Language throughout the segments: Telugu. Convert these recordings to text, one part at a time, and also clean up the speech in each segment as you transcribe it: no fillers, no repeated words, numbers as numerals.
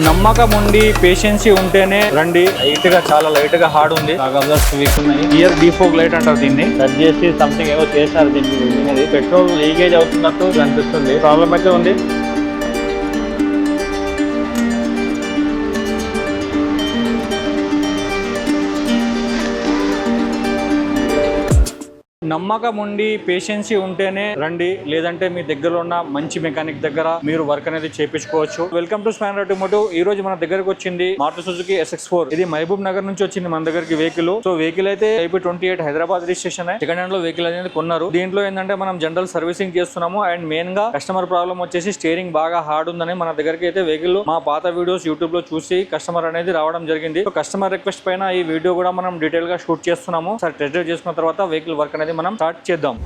నమ్మకం ఉండి పేషెన్సీ ఉంటేనే రండి. చాలా లైట్ గా హార్డ్ ఉంది. వీక్ ఉన్నాయి. ఇయర్ డీఫోక్ లైట్ అంటారు దీన్ని. కట్ చేసి సంథింగ్ ఏవో చేశారు దీనికి. పెట్రోల్ లీకేజ్ అవుతున్నట్టు కనిపిస్తుంది. ప్రాబ్లం అయితే ఉంది. నమ్మకం ఉండి పేషెన్సీ ఉంటేనే రండి, లేదంటే మీ దగ్గరలో ఉన్న మంచి మెకానిక్ దగ్గర మీరు వర్క్ అనేది చేయించుకోవచ్చు. Welcome to spanner automotive. ఈ రోజు మన దగ్గరకు వచ్చింది మారుతి సుజుకి SX4. ఇది మహబూబ్ నగర్ నుంచి వచ్చింది మన దగ్గరికి వెహికల్. సో వెహికల్ అయితే IP28 Hyderabad registration. Second hand లో వెహికల్ అనేది కొన్నారు. దీంట్లో ఏంటంటే మనం జనరల్ సర్వీసింగ్ చేస్తున్నాము. అండ్ మెయిన్ గా కస్టమర్ ప్రాబ్లం వచ్చేసి స్టీరింగ్ బాగా హార్డ్ ఉందని మన దగ్గరికి అయితే వెహికల్ మా పాత వీడియోస్ యూట్యూబ్ లో చూసి కస్టమర్ అనేది రావడం జరిగింది. సో కస్టమర్ రిక్వెస్ట్ పైన ఈ వీడియో కూడా మనం డీటెయిల్ గా షూట్ చేస్తున్నాము. సార్ టెస్ట్ డ్రైవ్ చేసుకున్న తర్వాత వెహికల్ వర్క్ అనేది మనం స్టార్ట్ చేద్దాం.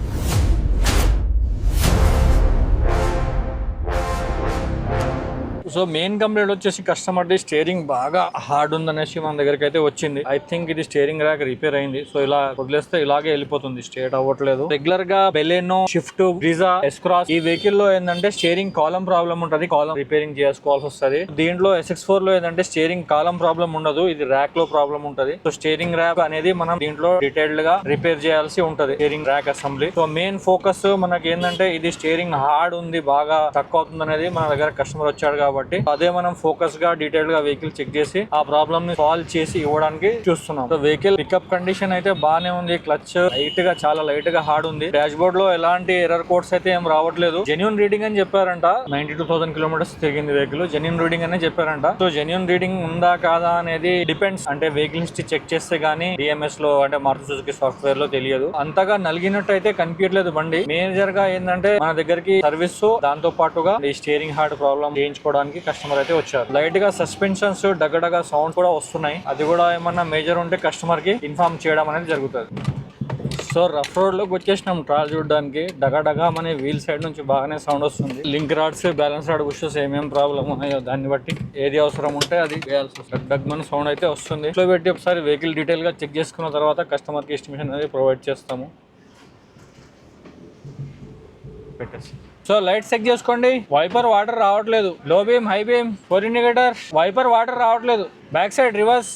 సో మెయిన్ కంప్లైంట్ వచ్చేసి కస్టమర్ ది స్టీరింగ్ బాగా హార్డ్ ఉందనేసి మన దగ్గరికి అయితే వచ్చింది. ఐ థింక్ ఇది స్టీరింగ్ ర్యాక్ రిపేర్ అయింది. సో ఇలా వదిలేస్తే ఇలాగే వెళ్ళిపోతుంది, స్ట్రేట్ అవ్వట్లేదు. రెగ్యులర్ గా బెలెనో, షిఫ్ట్, బ్రిజా, ఎస్క్రాస్ ఈ వెహికల్ లో ఏంటంటే స్టీరింగ్ కాలం ప్రాబ్లం ఉంటది. కాలం రిపేరింగ్ చేసుకోవాల్సి వస్తుంది. దీంట్లో SX4 లో ఏంటంటే స్టీరింగ్ కాలం ప్రాబ్లం ఉండదు, ఇది ర్యాక్ లో ప్రాబ్లం ఉంటది. సో స్టీరింగ్ ర్యాక్ అనేది మనం దీంట్లో డీటెయిల్డ్ గా రిపేర్ చేయాల్సి ఉంటది. Steering rack assembly. So main focus మనకి ఏంటంటే ఇది స్టీరింగ్ హార్డ్ ఉంది, బాగా తక్కువ అవుతుంది అనేది మన దగ్గర కస్టమర్ వచ్చాడు కాబట్టి అదే మనం ఫోకస్ గా డీటెయిల్ గా వెహికల్ చెక్ చేసి ఆ ప్రాబ్లమ్ ని సాల్వ్ చేసి ఇవ్వడానికి చూస్తున్నాం. సో వెహికల్ పికప్ కండిషన్ అయితే బానే ఉంది. క్లచ్ చాలా లైట్ గా హార్డ్ ఉంది. డాష్ బోర్డ్ లో ఎలాంటి ఎర్రర్ కోడ్స్ అయితే ఏం రావట్లేదు. జెన్యూన్ రీడింగ్ అని చెప్పారంట. 92,000 కిలోమీటర్స్ తిరిగింది వెహికల్. జెన్యూన్ రీడింగ్ అనే చెప్పారంట. సో జెన్యూన్ రీడింగ్ ఉందా కాదా అనేది డిపెండ్స్. అంటే వెహికల్ హిస్టరీ చెక్ చేస్తే గానీ DMS లో అంటే మారుతి సుజుకి సాఫ్ట్వేర్ లో తెలియదు. అంతగా నలిగినట్టు అయితే కనిపించట్లేదు బండి. మేజర్ గా ఏంటంటే మన దగ్గరికి సర్వీస్ దాంతో పాటుగా ఈ స్టీరింగ్ హార్డ్ ప్రాబ్లం చేయించుకోవడానికి కస్టమర్ అయితే వచ్చారు. లైట్ గా సస్పెన్షన్స్ డగడగా సౌండ్ కూడా వస్తున్నాయి. అది కూడా ఏమన్నా మేజర్ ఉంటే కస్టమర్ కి ఇన్ఫార్మ్ చేయడం అనేది జరుగుతుంది. సో రఫ్ రోడ్ లోకి వచ్చేసినాం ట్రాల్ చూడడానికి. డగడగా మన వీల్ సైడ్ నుంచి బాగానే సౌండ్ వస్తుంది. Link rods, balance rod bushes ఏమేం ప్రాబ్లమ్ ఉన్నాయో దాన్ని బట్టి ఏది అవసరం ఉంటే అది వేయాల్సి వస్తుంది. డగ్మన్ సౌండ్ అయితే వస్తుంది. ఇంట్లో పెట్టి ఒకసారి వెహికల్ డీటెయిల్ గా చెక్ చేసుకున్న తర్వాత కస్టమర్ కి ఎస్టిమేషన్ అనేది ప్రొవైడ్ చేస్తాము. పెట్టేసి సో లైట్ చెక్ చేసుకోండి. వైపర్ వాటర్ రావట్లేదు. Low beam, high beam, four indicator, wiper water రావట్లేదు. బ్యాక్ సైడ్ రివర్స్,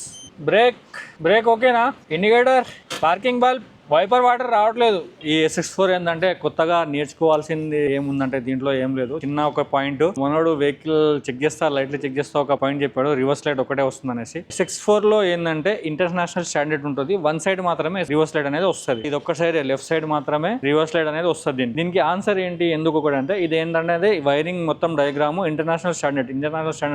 బ్రేక్ ఓకేనా, indicator, parking bulb, wiper water రావట్లేదు. ఈ SX4 ఏంటంటే కొత్తగా నేర్చుకోవాల్సింది ఏముందంటే దీంట్లో ఏం లేదు. చిన్న ఒక పాయింట్ మనోడు వెహికల్ చెక్ చేస్తా, లైట్లు చెక్ చేస్తా ఒక పాయింట్ చెప్పాడు, రివర్స్ లైట్ ఒకటే వస్తుంది అనేసి. SX4 లో ఏంటంటే ఇంటర్నేషనల్ స్టాండర్డ్ ఉంటుంది. వన్ సైడ్ మాత్రమే రివర్స్ లైట్ అనేది వస్తుంది. ఇది ఒక్క సైడ్ లెఫ్ట్ సైడ్ మాత్రమే రివర్స్ లైట్ అనేది వస్తుంది. దీనికి ఆన్సర్ ఏంటి, ఎందుకు ఒకటి అంటే ఇది ఏంటంటే వైరింగ్ మొత్తం డయాగ్రామ్ ఇంటర్నేషనల్ స్టాండర్డ్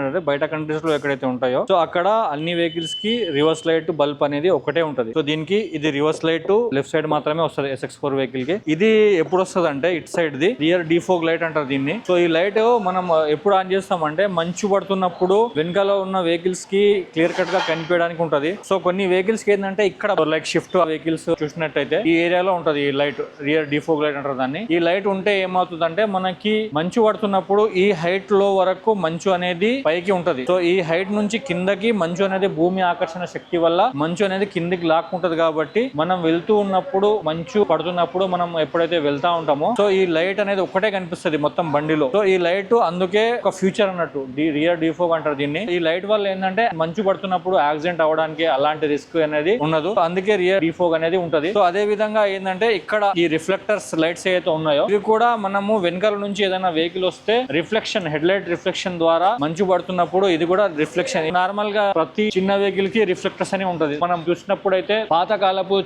అంటే బయట కంట్రీస్ లో ఎక్కడైతే ఉంటాయో సో అక్కడ అన్ని వెహికల్స్ కి రివర్స్ లైట్ బల్బ్ అనేది ఒకటే ఉంటది. సో దీనికి ఇది రివర్స్ లైట్ లెఫ్ట్ సైడ్ మాత్రమే వస్తుంది SX4 వెహికల్ కి. ఇది ఎప్పుడు వస్తుంది అంటే it side the rear defog light అంటారు దీన్ని. సో ఈ లైట్ మనం ఎప్పుడు ఆన్ చేస్తామంటే మంచు పడుతున్నప్పుడు వెనకాల ఉన్న వెహికల్స్ కి క్లియర్ కట్ గా కనిపించడానికి ఉంటది. సో కొన్ని వెహికల్స్ కి ఏంటంటే ఇక్కడ లైక్ షిఫ్ట్ వెహికల్స్ చూసినట్టయితే ఈ ఏరియాలో ఉంటది ఈ లైట్, రియర్ డీఫోగ్ లైట్ అంటారు దాన్ని. ఈ లైట్ ఉంటే ఏమవుతుందంటే మనకి మంచు పడుతున్నప్పుడు ఈ హైట్ లో వరకు మంచు అనేది పైకి ఉంటది. సో ఈ హైట్ నుంచి కిందకి మంచు అనేది భూమి ఆకర్షణ శక్తి వల్ల మంచు అనేది కిందికి లాక్కుంటది. కాబట్టి మనం వెళ్తూ ఉన్నప్పుడు మంచు పడుతున్నప్పుడు మనం ఎప్పుడైతే వెళ్తా ఉంటామో సో ఈ లైట్ అనేది ఒక్కటే కనిపిస్తుంది మొత్తం బండిలో. సో ఈ లైట్ అందుకే ఒక ఫ్యూచర్ అన్నట్టు రియర్ డీఫోగ్ అంటారు దీన్ని. ఈ లైట్ వల్ల ఏంటంటే మంచు పడుతున్నప్పుడు యాక్సిడెంట్ అవడానికి అలాంటి రిస్క్ అనేది ఉండదు. అందుకే రియర్ డీఫోగ్ అనేది ఉంటది. సో అదే విధంగా ఏంటంటే ఇక్కడ ఈ రిఫ్లెక్టర్స్ లైట్స్ ఏదైతే ఉన్నాయో ఇవి కూడా మనము వెనకాల నుంచి ఏదైనా వెహికల్ వస్తే రిఫ్లెక్షన్, హెడ్ లైట్ రిఫ్లెక్షన్ ద్వారా మంచు పడుతున్నప్పుడు ఇది కూడా రిఫ్లెక్షన్. నార్మల్ గా ప్రతి చిన్న వెహికల్ కి రిఫ్లెక్టర్స్ అని ఉంటది. మనం చూసినప్పుడు అయితే పాత కాలపు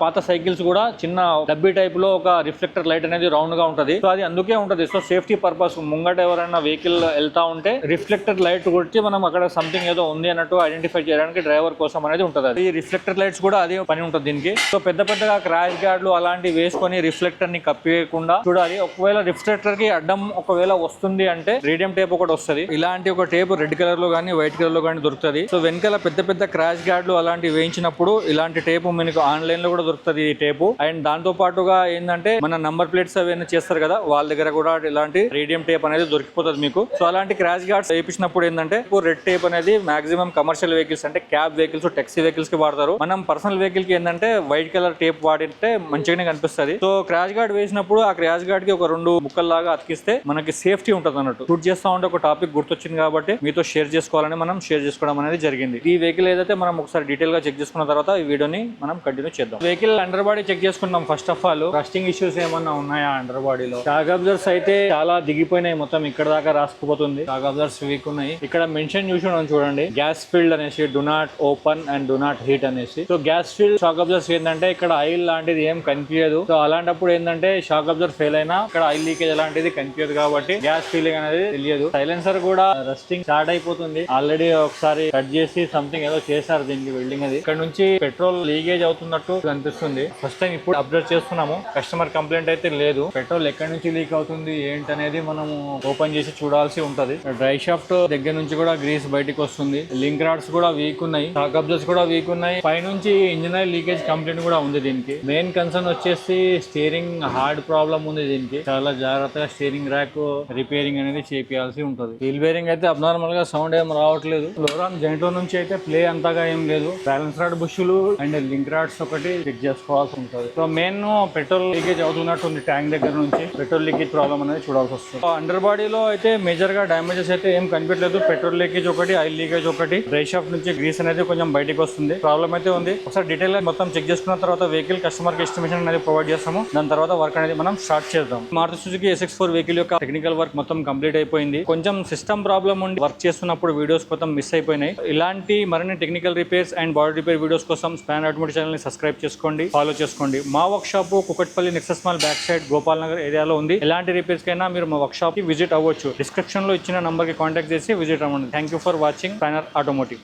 పాత సైకిల్స్ కూడా చిన్న డబ్బీ టైప్ లో ఒక రిఫ్లెక్టర్ లైట్ అనేది రౌండ్ గా ఉంటది. సో అది అందుకే ఉంటది. సో సేఫ్టీ పర్పస్ ముంగట ఎవరైనా వెహికల్ వెళ్తా ఉంటే రిఫ్లెక్టర్ లైట్ కొట్టి మనం అక్కడ సంథింగ్ ఏదో ఉంది అన్నట్టు ఐడెంటిఫై చేయడానికి డ్రైవర్ కోసం అనేది ఉంటది. ఈ రిఫ్లెక్టర్ లైట్స్ కూడా అదే పని ఉంటుంది దీనికి. సో పెద్దగా క్రాష్ గార్డ్లు అలాంటివి వేసుకొని రిఫ్లెక్టర్ ని కప్పియకుండా చూడాలి. ఒకవేళ రిఫ్లెక్టర్ కి అడ్డం ఒకవేళ వస్తుంది అంటే రేడియం టేప్ ఒకటి వస్తుంది. ఇలాంటి ఒక టేప్ రెడ్ కలర్ లో గానీ వైట్ కలర్ లో గానీ దొరుకుతుంది. సో వెనకాల పెద్ద క్రాష్ గార్డ్లు అలాంటివి వేయించినప్పుడు ఇలాంటి టేప్ మనకు ఆన్లైన్ లో కూడా దొరుకుతుంది. ఉంటది ఈ టేపు. అండ్ దాంతో పాటుగా ఏంటంటే మన నంబర్ ప్లేట్స్ అవన్నీ చేస్తారు కదా, వాళ్ళ దగ్గర కూడా ఇలాంటి రేడియం టేప్ అనేది దొరికిపోతుంది మీకు. సో అలాంటి క్రాష్ గార్డ్స్ వేయించినప్పుడు ఏంటంటే రెడ్ టేప్ అనేది మాక్సిమం కమర్షియల్ వెహికల్స్ అంటే క్యాబ్ వెహికల్స్, టాక్సీ వెహికల్స్ కి వాడతారు. మనం పర్సనల్ వెహికల్ కి ఏంటంటే వైట్ కలర్ టేప్ వాడితే మంచిగానే కనిపిస్తుంది. సో క్రాష్ గార్డ్ వేసినప్పుడు ఆ క్రాష్ గార్డ్ కి ఒక 2 ముక్కల్లాగా అతికిస్తే మనకి సేఫ్టీ ఉంటుంది అన్నట్టు. షూట్ చేస్తా ఉంటే ఒక టాపిక్ గుర్తొచ్చింది కాబట్టి మీతో షేర్ చేసుకోవాలని మనం షేర్ చేసుకోవడం అనేది జరిగింది. ఈ వెహికల్ ఏదైతే మనం ఒకసారి డీటెయిల్ గా చెక్ చేసుకున్న తర్వాత ఈ వీడియోని మనం కంటిన్యూ చేద్దాం. వెహికల్ అండర్ బాడీ చెక్ చేసుకుందాం. First of all rusting issues ఏమన్నా ఉన్నాయా అండర్ బాడీలో? షాక్ అబ్జర్వర్స్ అయితే చాలా దిగిపోయినాయి, మొత్తం ఇక్కడ దాకా రాసుకుపోతుంది. షాక్ అబ్జర్వర్స్ వీక్ ఉన్నాయి. ఇక్కడ మెన్షన్ చూసి చూడండి, గ్యాస్ ఫీల్డ్ అనేసి do not open and do not heat అనేసి. So gas filled shock absorbers ఏంటంటే ఇక్కడ ఆయిల్ లాంటిది ఏం కనిపించదు. సో అలాంటప్పుడు ఏంటంటే షాక్ అబ్జర్వర్ ఫెయిల్ అయినా ఇక్కడ ఆయిల్ లీకేజ్ అలాంటిది కనిపించదు కాబట్టి గ్యాస్ ఫీలింగ్ అనేది తెలియదు. సైలెన్సర్ కూడా రస్టింగ్ స్టార్ట్ అయిపోతుంది. ఆల్రెడీ ఒకసారి కట్ చేసి సంథింగ్ ఏదో చేశారు దీనికి వెల్డింగ్. అది ఇక్కడ నుంచి పెట్రోల్ లీకేజ్ అవుతున్నట్టు కనిపిస్తుంది. ఫస్ట్ టైం ఇప్పుడు అబ్జర్వ్ చేస్తున్నాము. కస్టమర్ కంప్లైంట్ అయితే లేదు. పెట్రోల్ ఎక్కడి నుంచి లీక్ అవుతుంది ఏంటనేది మనము ఓపెన్ చేసి చూడాల్సి ఉంటది. డ్రై షాఫ్ట్ దగ్గర నుంచి కూడా గ్రీస్ బయటకు వస్తుంది. లింక్ రాడ్స్ కూడా వీక్ ఉన్నాయి. షాక్ అబ్జర్వర్స్ కూడా వీక్ ఉన్నాయి. పైనుంచి ఇంజిన్ ఆయిల్ లీకేజ్ కంప్లైంట్ కూడా ఉంది దీనికి. మెయిన్ కన్సర్న్ వచ్చేసి స్టీరింగ్ హార్డ్ ప్రాబ్లం ఉంది దీనికి. చాలా జాగ్రత్తగా స్టీరింగ్ ర్యాక్ రిపేరింగ్ అనేది చేపియాల్సి ఉంటుంది. వీల్ బేరింగ్ అయితే అబ్నార్మల్ గా సౌండ్ ఏం రావట్లేదు. లోరాన్ జెంటో నుంచి అయితే ప్లే అంతగా ఏం లేదు. బ్యాలెన్స్ రాడ్ బుష్లు అండ్ లింక్ రాడ్స్ ఒకటి చెక్ చేసుకోవాల్సి ఉంటుంది. సో మెయిన్ పెట్రోల్ లీకేజ్ అవుతున్నట్టుంది. ట్యాంక్ దగ్గర నుంచి పెట్రోల్ లీకేజ్ ప్రాబ్లం అనేది చూడాల్సి వస్తుంది. అండర్ బాడీలో అయితే మేజర్ గా డ్యామేజెస్ అయితే ఏం కనిపించలేదు. పెట్రోల్ లీకేజ్ ఒకటి, ఆయిల్ లీకేజ్ ఒకటి, డ్రై షాఫ్ట్ నుంచి గ్రీస్ అనేది కొంచెం బయటకు వస్తుంది. ప్రాబ్లం అయితే ఉంది. ఒకసారి డీటెయిల్ గా మొత్తం చెక్ చేసుకున్న తర్వాత వెహికల్ కస్టమర్ కి ఎస్టిమేషన్ అనేది ప్రొవైడ్ చేస్తాము. దాని తర్వాత వర్క్ అనేది మనం స్టార్ట్ చేద్దాం. మారుతి సుజుకి SX4 వెహికల్ యొక్క టెక్నికల్ వర్క్ మొత్తం కంప్లీట్ అయిపోయింది. కొంచెం సిస్టమ్ ప్రాబ్లం ఉండి వర్క్ చేస్తున్నప్పుడు వీడియోస్ మొత్తం మిస్ అయిపోయినాయి. ఇలాంటి మరిన్ని technical repairs and body repair videos కోసం స్పాన్ ఆటోమోటివ్ ఛానల్ ని సబ్స్క్రైబ్ చేసుకోండి, ఫాలో చేసుకోండి. మా work shop Kukatpally Nexus mall back side Gopal Nagar ఏరియాలో ఉంది. ఎలాంటి రిపేర్స్ కైనా మీరు మా వర్క్ షాప్ కి విజిట్ అవ్వచ్చు. డిస్క్రిప్షన్ లో ఇచ్చిన నంబర్ కి కాంటాక్ట్ చేసి విజిట్ అవ్వండి. Thank you for watching spanner automotive.